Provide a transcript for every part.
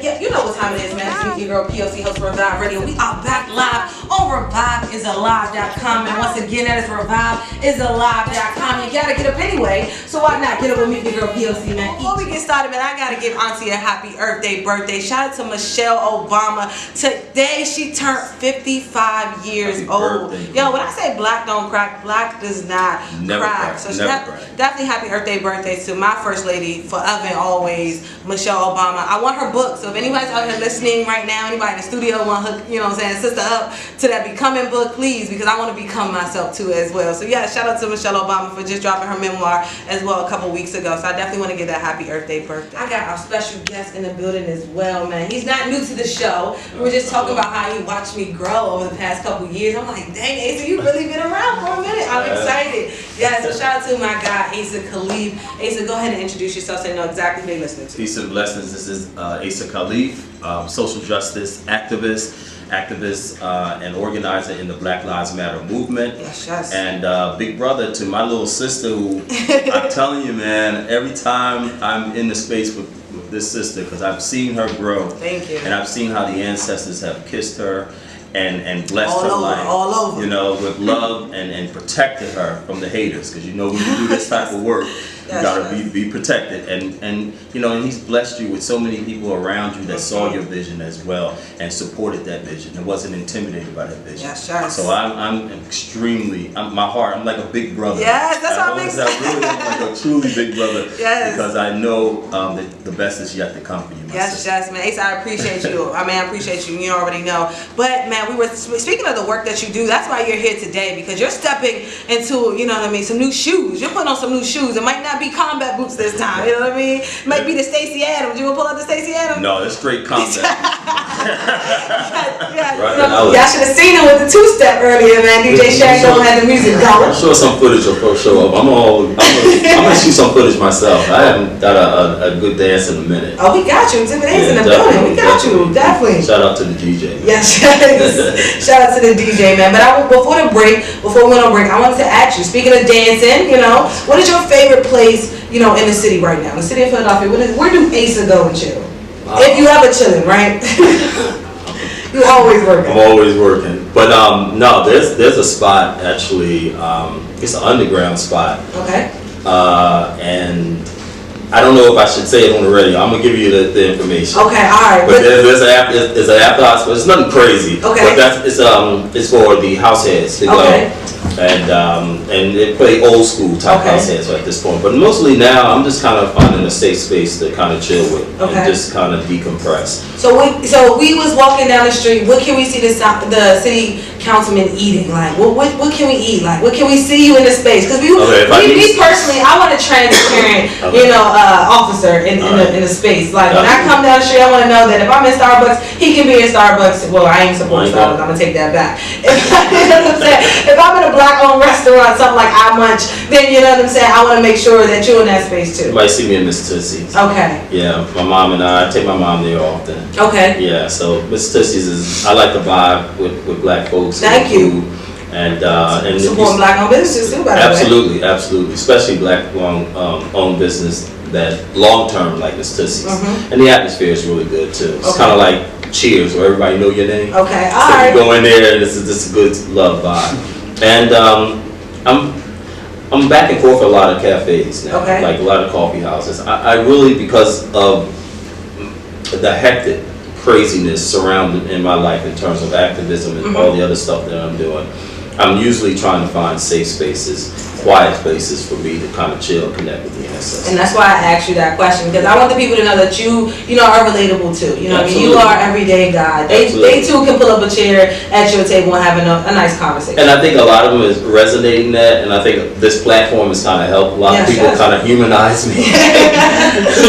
Yeah, you know what time it is, man. It's your girl P.O.C. host of Revive Radio. We are back live on ReviveIsAlive.com. And once again, that is ReviveIsAlive.com. You gotta get up anyway, so why not get up with me, your girl P.O.C., man? Before we get started, man, I gotta give Auntie a happy Earth Day birthday. Shout out to Michelle Obama. Today, she turned 55 years old. Yo, when I say black don't crack, black does not crack. So definitely happy Earth Day birthday to my first lady, forever and always, Michelle Obama. I want her book. So if anybody's out here listening right now, anybody in the studio want to hook, you know what I'm saying, sister up to that Becoming book, please, because I want to become myself too as well. So yeah, shout out to Michelle Obama for just dropping her memoir as well a couple weeks ago. So I definitely want to give that happy Earth Day birthday. I got our special guest in the building as well, man. He's not new to the show. We were just talking about how he watched me grow over the past couple years. I'm like, dang, Asa, you really been around for a minute. I'm excited. Yeah, so shout out to my guy, ASA KHALIF. Asa, go ahead and introduce yourself so they know exactly who they're listening to. Peace and blessings. This is ASA KHALIF, social justice activist and organizer in the Black Lives Matter movement. Yes. And big brother to my little sister who, I'm telling you, man, every time I'm in the space with this sister, because I've seen her grow. Thank you. And I've seen how the ancestors have kissed her and blessed all her over, life, all over. you know, with love and protected her from the haters. Because you know, when you do this type of work, you gotta be protected, and you know, and he's blessed you with so many people around you that saw your vision as well and supported that vision and wasn't intimidated by that vision. Yes, sure. So I'm extremely, my heart, I'm like a big brother. Yes, that's what I'm I really am like a truly big brother. Yes. Because I know that the best is yet to come for you. Yes, man. Asa, I appreciate you. I appreciate you. You already know. But man, we were speaking of the work that you do. That's why you're here today, because you're stepping into, you know what I mean, some new shoes. You're putting on some new shoes. It might not be combat boots this time. You know what I mean? It might be the Stacey Adams. You gonna pull out the Stacey Adams? No, it's straight combat. Y'all should have seen him with the two-step earlier, man. DJ Shaq don't have the music going. I'm sure some footage will show up. I'm gonna shoot some footage myself. I haven't got a good dance in a minute. Oh, we got you. Exhibit A's in the building. We got you. Definitely. Shout out to the DJ. Yes. Shout out to the DJ, man. But before we went on break, I wanted to ask you, speaking of dancing, you know, what is your favorite place, you know, in the city right now? The city of Philadelphia. Where do Asa go and chill? If you ever chilling, right? You always working. I'm always working. But no, there's a spot actually. It's an underground spot. Okay. And I don't know if I should say it on the radio. I'm gonna give you the information. Okay, all right. But there's an after hours. It's nothing crazy. Okay. But it's for the house heads to go. And they play old school type house heads at this point. But mostly now, I'm just kind of finding a safe space to kind of chill with and just kind of decompress. So we was walking down the street. What can we see the city councilman eating? Like what can we eat? Like what can we see you in the space? Because me personally, I want a transparent, you know, officer in the space. Like when I come down the street, I want to know that if I'm in Starbucks, he can be in Starbucks. Well, I ain't supporting Starbucks. I'm gonna take that back. You know what I'm saying? If I'm in a black-owned restaurant, something like I Munch, then you know what I'm saying. I want to make sure that you're in that space too. You might see me in Miss Tootsie's. Okay. Yeah, my mom and I take my mom there often. Okay. Yeah, so Miss Tootsie's I like the vibe with black folks. Thank you. And supporting black-owned businesses too, by the way. Absolutely, especially black-owned business that long-term like Miss Tootsie's. And the atmosphere is really good too. It's kind of like Cheers, where everybody know your name. Okay, all so right. You go in there, and it's a good love vibe. And I'm back and forth at a lot of cafes now, like a lot of coffee houses. I really, because of the hectic craziness surrounding in my life in terms of activism and all the other stuff that I'm doing, I'm usually trying to find safe spaces, quiet spaces for me to kind of chill, connect with the ancestors. And that's why I asked you that question, because I want the people to know that you know, are relatable too. You know, you are everyday guy. They too can pull up a chair at your table and have a nice conversation. And I think a lot of them is resonating that, and I think this platform has kind of helped a lot of people kind of humanize me.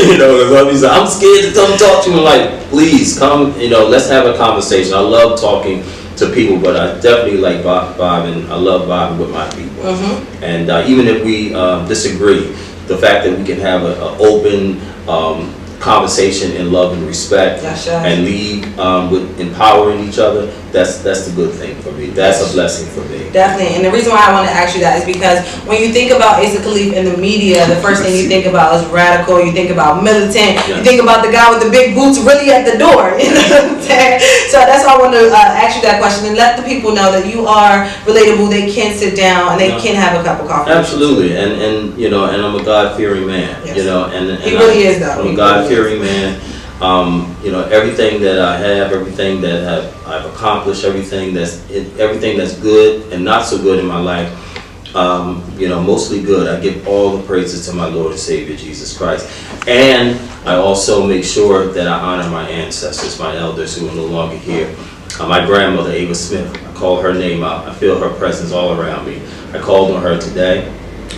You know, because I'm scared to come talk to you. I'm like, please come. You know, let's have a conversation. I love talking to people, but I definitely like vibing. I love vibing with my people. And even if we disagree, the fact that we can have an open conversation in love and respect and lead with empowering each other, that's the good thing for me. That's a blessing for me. Definitely. And the reason why I want to ask you that is because when you think about ASA KHALIF in the media, the first thing you think about is radical, you think about militant, you think about the guy with the big boots really at the door. You know what I'm saying? So that's why I want to ask you that question and let the people know that you are relatable, they can sit down and they can have a cup of coffee. Absolutely. And you know, and I'm a God-fearing man. Yes. You know, and he really is though. I'm a God-fearing man. You know, everything that I have, everything that I've accomplished, everything that's good and not so good in my life, you know, mostly good. I give all the praises to my Lord and Savior Jesus Christ, and I also make sure that I honor my ancestors, my elders who are no longer here. My grandmother, Ava Smith, I call her name out. I feel her presence all around me. I called on her today.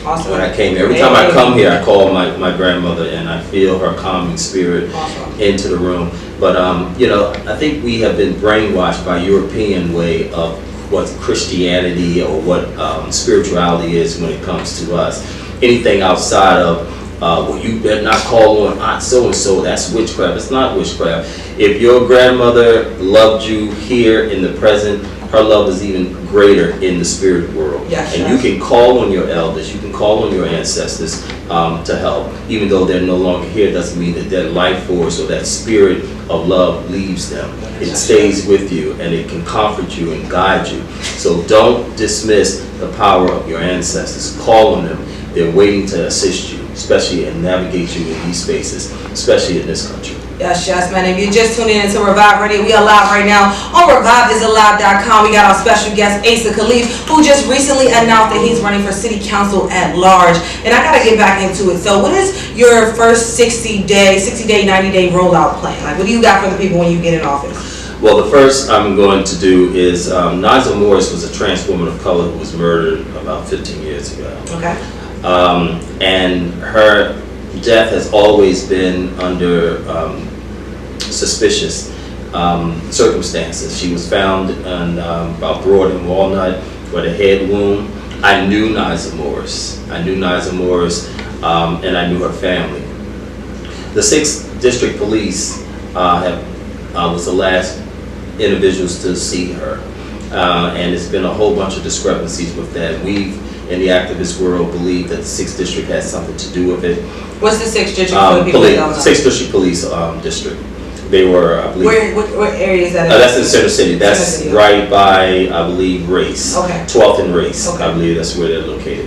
Awesome. When I came, every time I come here, I call my grandmother, and I feel her calming spirit into the room. But you know, I think we have been brainwashed by European way of what Christianity or what spirituality is when it comes to us. Anything outside of well, you better not call on Aunt so and so. That's witchcraft. It's not witchcraft. If your grandmother loved you here in the present, her love is even greater in the spirit world. Yes, and you can call on your elders, you can call on your ancestors to help. Even though they're no longer here, doesn't mean that their life force or that spirit of love leaves them. It stays with you and it can comfort you and guide you. So don't dismiss the power of your ancestors. Call on them. They're waiting to assist you, especially and navigate you in these spaces, especially in this country. Yes, man. If you're just tuning in to Revive Radio, we are live right now on ReviveIsAlive.com. We got our special guest, Asa KHALIF, who just recently announced that he's running for city council at large. And I got to get back into it. So what is your first 60-day, 90-day rollout plan? Like, what do you got for the people when you get in office? Well, the first I'm going to do is, Niza Morris was a trans woman of color who was murdered about 15 years ago. Okay. And her death has always been under suspicious circumstances. She was found on about Broad and Walnut with a head wound. I knew Niza Morris. And I knew her family. The 6th District Police was the last individuals to see her. And there's been a whole bunch of discrepancies with that. We've, in the activist world, believe that the 6th District has something to do with it. What's the 6th District for the people that don't know? 6th District Police District. They were, I believe. What area is that in? That's in Center City. That's right by, I believe, Race. Okay. 12th and Race. Okay. I believe that's where they're located.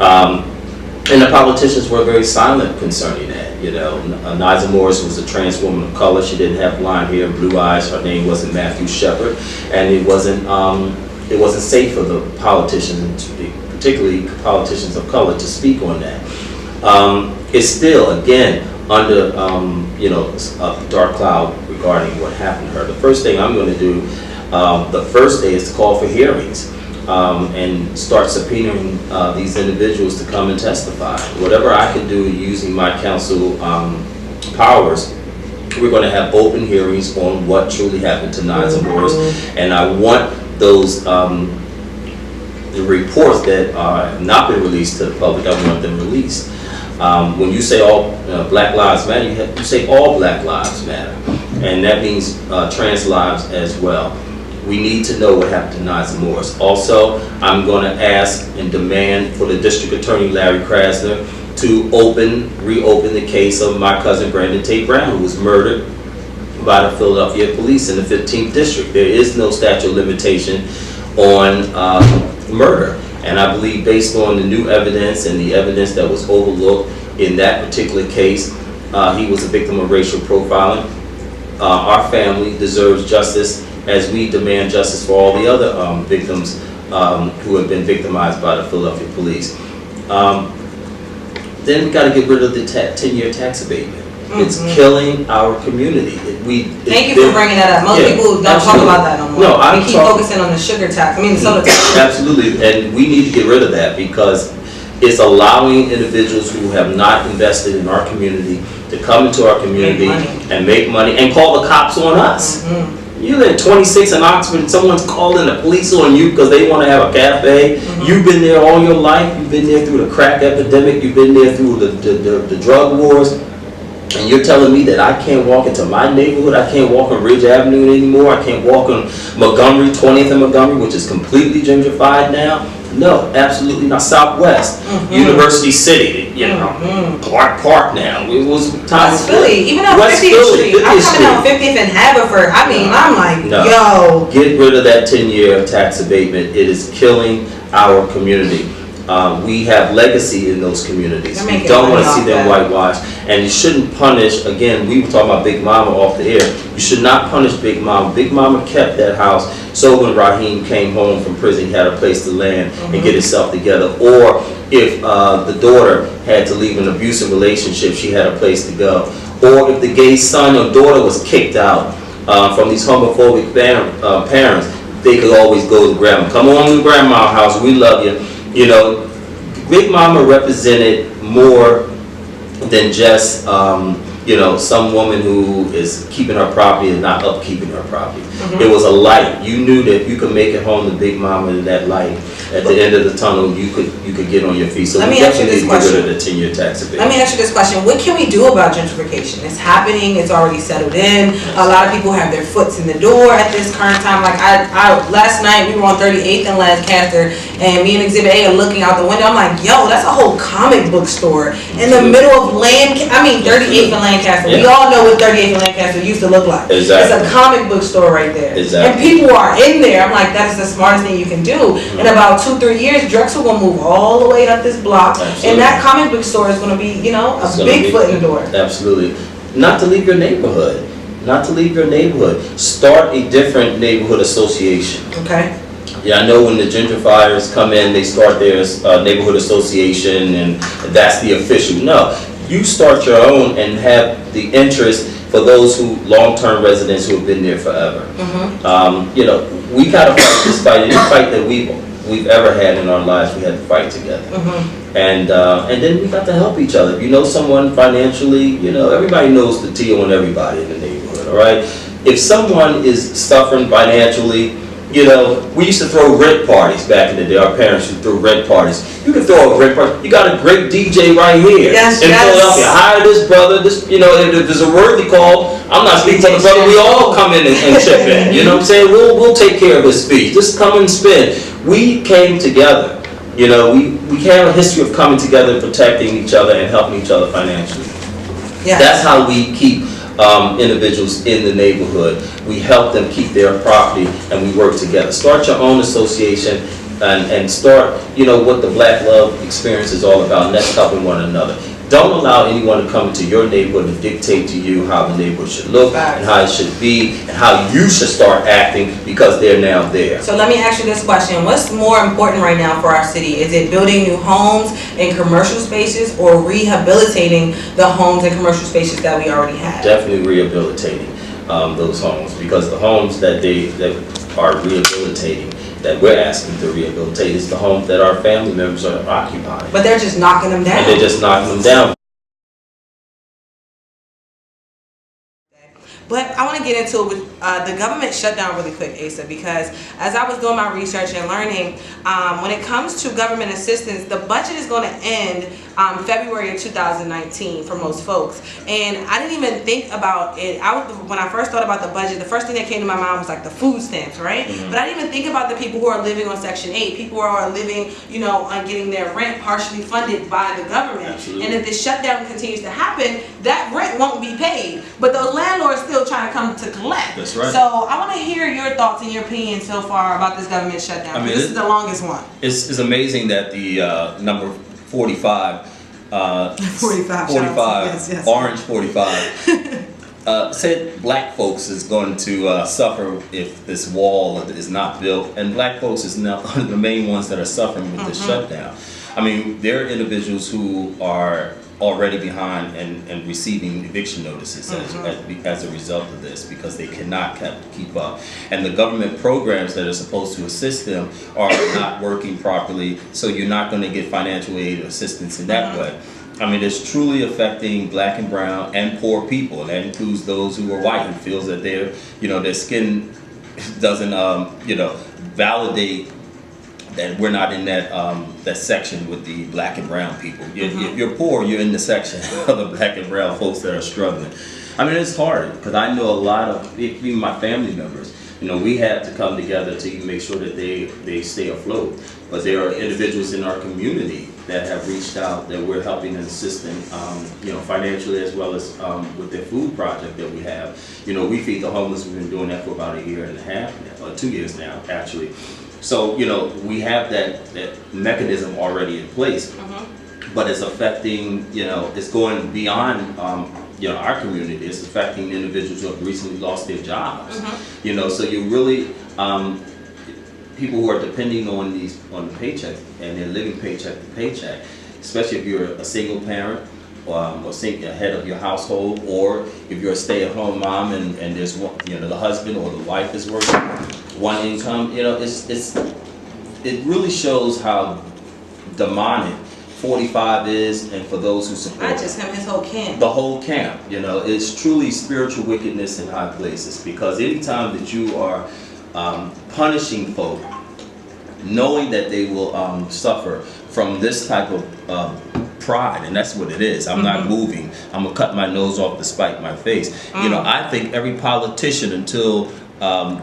And the politicians were very silent concerning that. You know, Niza Morris was a trans woman of color. She didn't have blonde hair and blue eyes. Her name wasn't Matthew Shepard, and it wasn't safe for the politicians, particularly politicians of color, to speak on that. It's still, again, under you know, a dark cloud regarding what happened to her. The first thing I'm going to do, the first day, is to call for hearings and start subpoenaing these individuals to come and testify. Whatever I can do using my council powers, we're going to have open hearings on what truly happened to Niza Morris, and I want those the reports that have not been released to the public. I want them released. When you say all Black Lives Matter, you say all Black Lives Matter, and that means trans lives as well. We need to know what happened to Niza Morris. Also, I'm going to ask and demand for the District Attorney Larry Krasner to reopen the case of my cousin Brandon Tate Brown, who was murdered by the Philadelphia police in the 15th District. There is no statute of limitation on murder. And I believe, based on the new evidence and the evidence that was overlooked in that particular case, he was a victim of racial profiling. Our family deserves justice, as we demand justice for all the other victims who have been victimized by the Philadelphia police. Then we got to get rid of the 10-year tax abatement. It's killing our community. Thank you for bringing that up. Most people don't talk about that no more. No, we keep focusing on the sugar tax. The soda tax. Absolutely, and we need to get rid of that because it's allowing individuals who have not invested in our community to come into our community and make money and call the cops on us. You live 26 in Oxford and someone's calling the police on you because they want to have a cafe. You've been there all your life. You've been there through the crack epidemic. You've been there through the drug wars. And you're telling me that I can't walk into my neighborhood, I can't walk on Ridge Avenue anymore, I can't walk on Montgomery, 20th and Montgomery, which is completely gentrified now? No, absolutely not. Southwest, University City, you know, Clark Park now. It was time. West Philly, even on 50th Street. I'm coming on 50th and Haverford. I mean, I'm like, yo. Get rid of that 10-year tax abatement. It is killing our community. We have legacy in those communities. We don't want to see them whitewashed. And you shouldn't punish, again, we were talking about Big Mama off the air. You should not punish Big Mama. Big Mama kept that house. So when Raheem came home from prison, he had a place to land and get himself together. Or if the daughter had to leave an abusive relationship, she had a place to go. Or if the gay son or daughter was kicked out from these homophobic parents, they could always go to grandma. Come on to grandma's house, we love you. You know, Big Mama represented more than just, you know, some woman who is keeping her property and not upkeeping her property. It was a light. You knew that if you could make it home to Big Mama in that light, at the end of the tunnel, you could get on your feet. So we definitely need to get rid of the 10-year tax abatement. Let me ask you this question. What can we do about gentrification? It's happening. It's already settled in. A lot of people have their foots in the door at this current time. Like I last night, we were on 38th and Lancaster, and me and Exhibit A are looking out the window. I'm like, yo, that's a whole comic book store in the middle of 38th and Lancaster. We all know what 38th and Lancaster used to look like. Exactly. It's a comic book store right there. And people are in there. I'm like, that is the smartest thing you can do. In about 2-3 years, Drexel will move all the way up this block, and that comic book store is going to be, you know, a big foot in the door. Absolutely. Not to leave your neighborhood. Not to leave your neighborhood. Start a different neighborhood association. Okay. Yeah, I know when the gentrifiers come in, they start their neighborhood association, and that's the official. No, you start your own and have the interest for those who long-term residents who have been there forever. You know, we got to fight this fight. Any fight that we've ever had in our lives, we had to fight together. And then we got to help each other. If you know someone financially, you know, everybody knows the deal on everybody in the neighborhood, all right? If someone is suffering financially, you know, we used to throw rent parties back in the day. Our parents used to throw rent parties. You can throw a rent party. You got a great DJ right here in Philadelphia. Hire this brother. This, you know, if there's a worthy call, I'm not speaking for the brother. We all come in and chip in. You know what I'm saying? We'll take care of his fees. Just come and spend. We came together. You know, we have a history of coming together and protecting each other and helping each other financially. That's how we keep individuals in the neighborhood. We help them keep their property, and we work together. Start your own association and start, you know, what the Black Love experience is all about, and that's helping one another. Don't allow anyone to come into your neighborhood and dictate to you how the neighborhood should look and how it should be and how you should start acting because they're now there. So let me ask you this question. What's more important right now for our city? Is it building new homes and commercial spaces or rehabilitating the homes and commercial spaces that we already have? Definitely rehabilitating those homes, because the homes that are rehabilitating, that we're asking to rehabilitate, is the homes that our family members are occupying. But they're just knocking them down. And they're just knocking them down. But I want to get into it with the government shutdown really quick, ASA, because as I was doing my research and learning, when it comes to government assistance, the budget is going to end February of 2019 for most folks. And I didn't even think about it. When I first thought about the budget, the first thing that came to my mind was like the food stamps, right? But I didn't even think about the people who are living on Section 8, people who are living, you know, on getting their rent partially funded by the government. Absolutely. And if this shutdown continues to happen, that rent won't be paid. But those landlords still trying to come to collect. That's right. So I want to hear your thoughts and your opinion so far about this government shutdown. I mean, this is the longest one. It's amazing that the number 45, 45, yes. Orange 45, said black folks is going to suffer if this wall is not built, and black folks is now one of the main ones that are suffering with this shutdown. I mean, there are individuals who are already behind and receiving eviction notices as a result of this, because they cannot keep up. And the government programs that are supposed to assist them are not working properly, so you're not going to get financial aid or assistance in that way. I mean, it's truly affecting black and brown and poor people, and that includes those who are white and feels that their skin doesn't, validate that we're not in that that section with the black and brown people. You're poor, you're in the section of the black and brown folks that are struggling. I mean, it's hard because I know a lot of even my family members. You know, we had to come together to even make sure that they stay afloat. But there are individuals in our community that have reached out that we're helping and assisting, you know, financially as well as with their food project that we have. You know, we feed the homeless. We've been doing that for about 1.5 years now, 2 years now, actually. So, you know, we have that mechanism already in place, but it's affecting, you know, it's going beyond, you know, our community. It's affecting individuals who have recently lost their jobs. You know, so you really, people who are depending on the paycheck and they're living paycheck to paycheck, especially if you're a single parent or head of your household, or if you're a stay-at-home mom and there's one, you know, the husband or the wife is working one income. You know, it really shows how demonic 45 is, and for those who support not just him, his whole camp. The whole camp, you know, it's truly spiritual wickedness in high places, because anytime that you are punishing folk, knowing that they will suffer from this type of pride, and that's what it is. I'm not moving. I'm gonna cut my nose off to spite my face. You know, I think every politician, until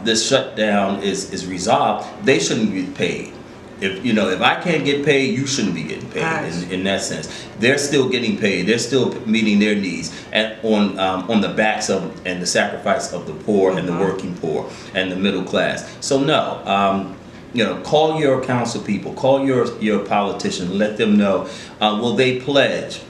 this shutdown is resolved, they shouldn't be paid. If you know, if I can't get paid, you shouldn't be getting paid. In that sense, they're still getting paid. They're still meeting their needs on the backs of and the sacrifice of the poor and the working poor and the middle class. So no, you know, call your council people, call your politician, let them know. Will they pledge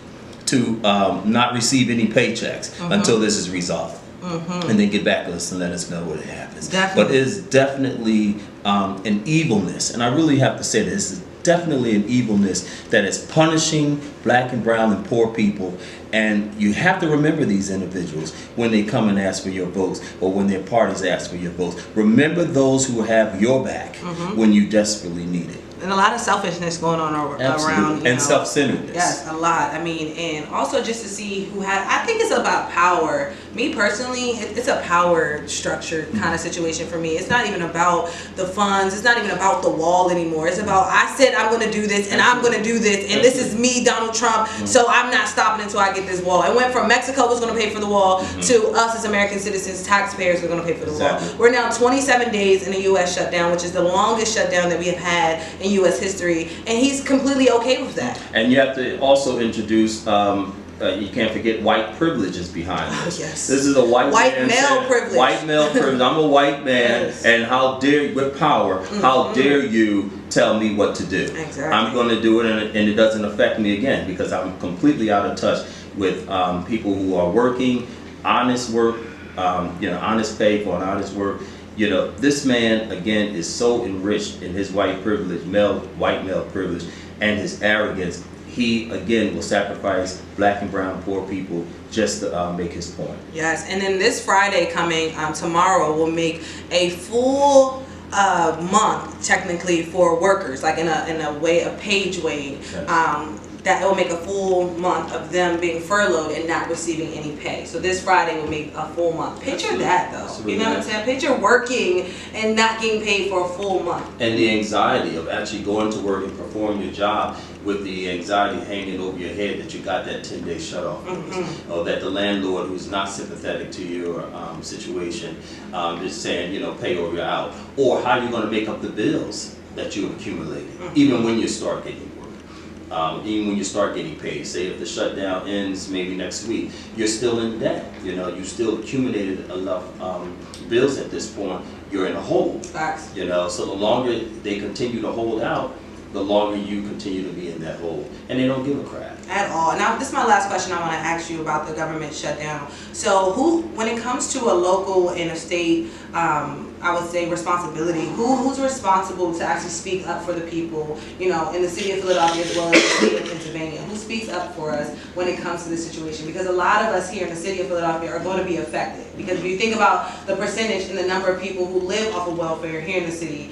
to not receive any paychecks until this is resolved? And then get back to us and let us know what happens. But it is definitely an evilness, and I really have to say this is definitely an evilness that is punishing black and brown and poor people. And you have to remember these individuals when they come and ask for your votes, or when their parties ask for your votes. Remember those who have your back when you desperately need it. And a lot of selfishness going on around. And self-centeredness. Yes, a lot. I mean, and also just to see who had, I think it's about power. Me personally, it's a power structure kind of situation for me. It's not even about the funds. It's not even about the wall anymore. It's about, I said I'm going to do this, and I'm going to do this, and this is me, Donald Trump, so I'm not stopping until I get this wall. It went from Mexico was going to pay for the wall to us as American citizens, taxpayers, are going to pay for the wall. We're now 27 days in a U.S. shutdown, which is the longest shutdown that we have had in U.S. history, and he's completely okay with that. And you have to also introduce, you can't forget, white privileges behind this. Yes. This is a white male privilege. White male privilege. I'm a white man, and how dare you, with power, how dare you tell me what to do? Exactly. I'm going to do it, and it doesn't affect me again, because I'm completely out of touch with people who are working, honest work, you know, honest pay for an honest work. You know, this man, again, is so enriched in his white privilege, white male privilege, and his arrogance. He, again, will sacrifice black and brown poor people just to make his point. Yes, and then this Friday coming, tomorrow, will make a full month, technically, for workers, like in a way, a page way. Yes. That it will make a full month of them being furloughed and not receiving any pay. So this Friday will make a full month. Picture that, though. Absolutely. You know what I'm saying? Picture working and not getting paid for a full month. And the anxiety of actually going to work and performing your job with the anxiety hanging over your head that you got that 10-day shut-off notice, or that the landlord, who's not sympathetic to your situation, is saying, you know, pay or you're out, or how you're going to make up the bills that you accumulated, even when you start getting even when you start getting paid. Say if the shutdown ends maybe next week, you're still in debt. You know, you still accumulated enough bills at this point. You're in a hole. Facts. You know, so the longer they continue to hold out, the longer you continue to be in that hole, and they don't give a crap at all. Now, this is my last question I want to ask you about the government shutdown. So, when it comes to a local and a state, I would say responsibility, who's responsible to actually speak up for the people, you know, in the city of Philadelphia as well as the state of Pennsylvania? Who speaks up for us when it comes to this situation? Because a lot of us here in the city of Philadelphia are going to be affected. Because if you think about the percentage and the number of people who live off of welfare here in the city,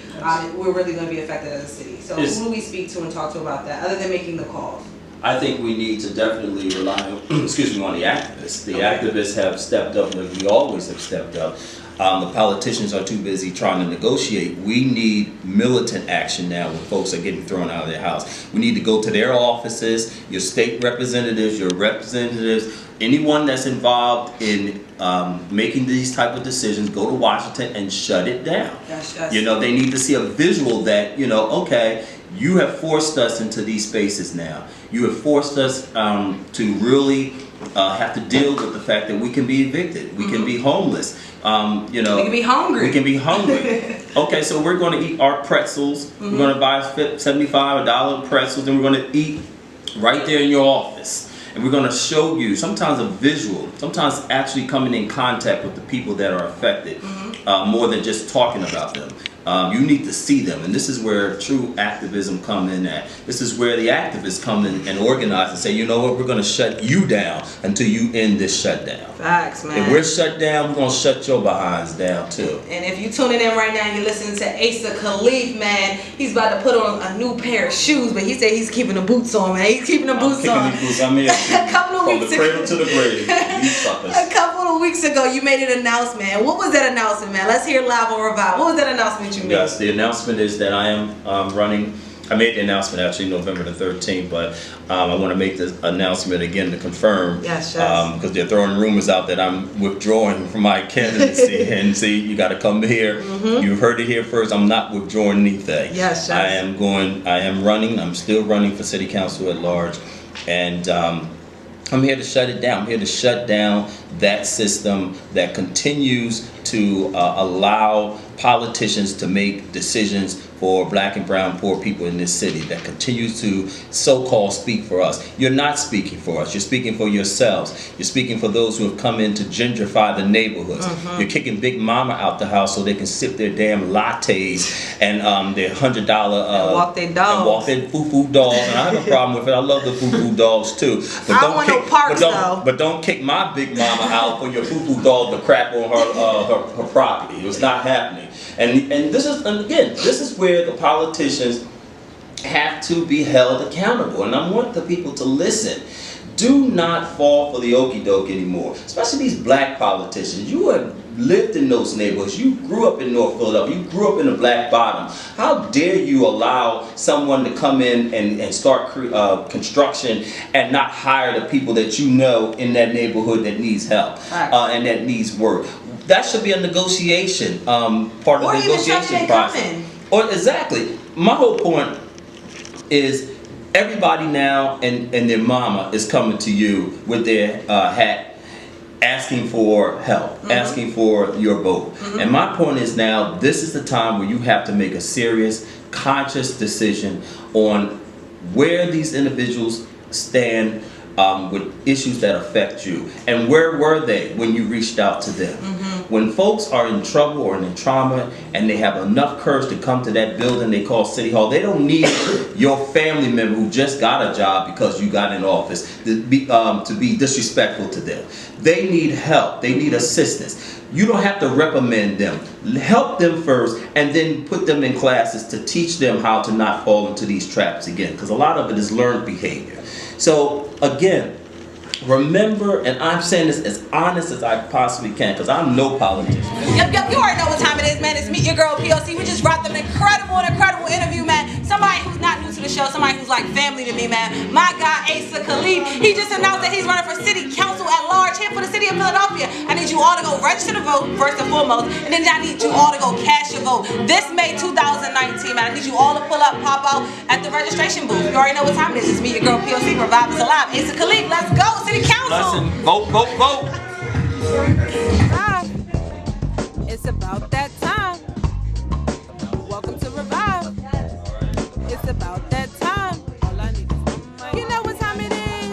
we're really going to be affected as a city. So who do we speak to and talk to about that, other than making the calls? I think we need to definitely rely on, on the activists. The activists have stepped up, and we always have stepped up. The politicians are too busy trying to negotiate. We need militant action now when folks are getting thrown out of their house. We need to go to their offices, your state representatives, your representatives, anyone that's involved in making these type of decisions, go to Washington and shut it down. Yes. You know, they need to see a visual that, you know, okay, you have forced us into these spaces now. You have forced us to really have to deal with the fact that we can be evicted, we can be homeless. You know, we can be hungry. We can be hungry. Okay, so we're going to eat our pretzels. We're going to buy $75 pretzels, and we're going to eat right there in your office. And we're going to show you sometimes a visual, sometimes actually coming in contact with the people that are affected, more than just talking about them. You need to see them, and this is where true activism comes in at. This is where the activists come in and organize and say, you know what, we're going to shut you down until you end this shutdown. Facts, man. If we're shut down, we're going to shut your behinds down too. And if you're tuning in right now and you're listening to ASA KHALIF, man, he's about to put on a new pair of shoes, but he said he's keeping the boots on, man. He's keeping the boots on. These boots. I'm here A couple of from weeks the cradle to the grave. These suckers. A couple of weeks ago, you made an announcement. What was that announcement, man? Let's hear live on Revive. What was that announcement you made? Yes, the announcement is that I am running. I made the announcement actually November the 13th, but I want to make this announcement again to confirm. Yes. Because they're throwing rumors out that I'm withdrawing from my candidacy. And see, you got to come here. You've heard it here first. I'm not withdrawing anything. Yes. I am running. I'm still running for city council at large. And I'm here to shut it down. I'm here to shut down that system that continues to allow politicians to make decisions for black and brown poor people in this city, that continues to so-called speak for us. You're not speaking for us. You're speaking for yourselves. You're speaking for those who have come in to gentrify the neighborhoods. You're kicking Big Mama out the house so they can sip their damn lattes and their $100 and walk their dogs. And walk their foo-foo dogs. And I have a problem with it. I love the foo-foo dogs too. But I don't want no parks though. But don't kick my Big Mama out for your foo-foo dog to crap on her property. It was not happening. And this is where the politicians have to be held accountable. And I want the people to listen. Do not fall for the okie doke anymore. Especially these black politicians. You have lived in those neighborhoods. You grew up in North Philadelphia. You grew up in the Black Bottom. How dare you allow someone to come in and start construction and not hire the people that you know in that neighborhood that needs help and that needs work? That should be a negotiation, part of the negotiation process. Or exactly. My whole point is everybody now and their mama is coming to you with their hat, asking for help, asking for your vote. And my point is now, this is the time where you have to make a serious, conscious decision on where these individuals stand with issues that affect you. And where were they when you reached out to them? When folks are in trouble or in trauma and they have enough courage to come to that building they call City Hall, they don't need your family member who just got a job because you got in office to be disrespectful to them. They need help. They need assistance. You don't have to reprimand them. Help them first and then put them in classes to teach them how to not fall into these traps again, because a lot of it is learned behavior. So again, remember, and I'm saying this as honest as I possibly can, because I'm no politician. Yep, you already know what time it is, man. It's Meet Your Girl P.O.C. We just brought them an incredible interview, man. Somebody who's not new to the show, somebody who's like family to me, man. My guy, ASA KHALIF, he just announced that he's running for city council at large here for the city of Philadelphia. I need you all to go register to vote, first and foremost, and then I need you all to go cast your vote. This May 2019, man. I need you all to pull up, pop out at the registration booth. You already know what time it is. It's Meet Your Girl P.O.C. Revive is alive. ASA KHALIF, let's go, city council. Listen, vote. It's about that time. Welcome to Revive. It's about that time. All I need is you know what time it is.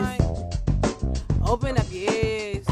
Open up your ears.